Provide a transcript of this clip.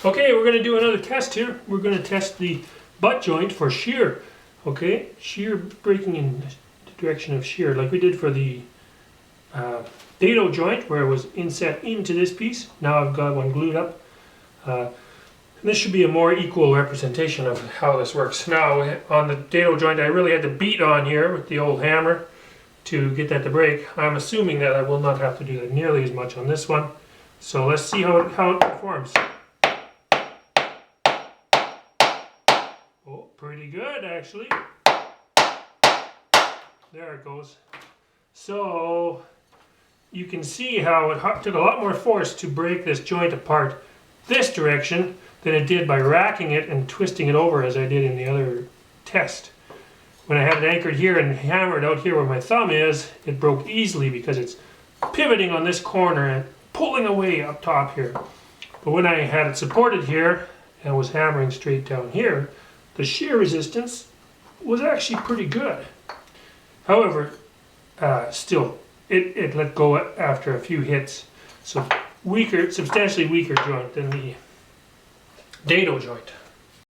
Okay, we're going to do another test here. We're going to test the butt joint for shear. Okay, shear breaking in the direction of shear, like we did for the dado joint, where it was inset into this piece. Now I've got one glued up. And this should be a more equal representation of how this works. Now, on the dado joint, I really had to beat on here with the old hammer to get that to break. I'm assuming that I will not have to do that nearly as much on this one. So let's see how it performs. Oh, pretty good actually. There it goes. So you can see how it took a lot more force to break this joint apart this direction than it did by racking it and twisting it over as I did in the other test. When I had it anchored here and hammered out here where my thumb is, it broke easily because it's pivoting on this corner and pulling away up top here. But when I had it supported here and was hammering straight down here, the shear resistance was actually pretty good. However, still, it let go after a few hits. So substantially weaker joint than the dado joint.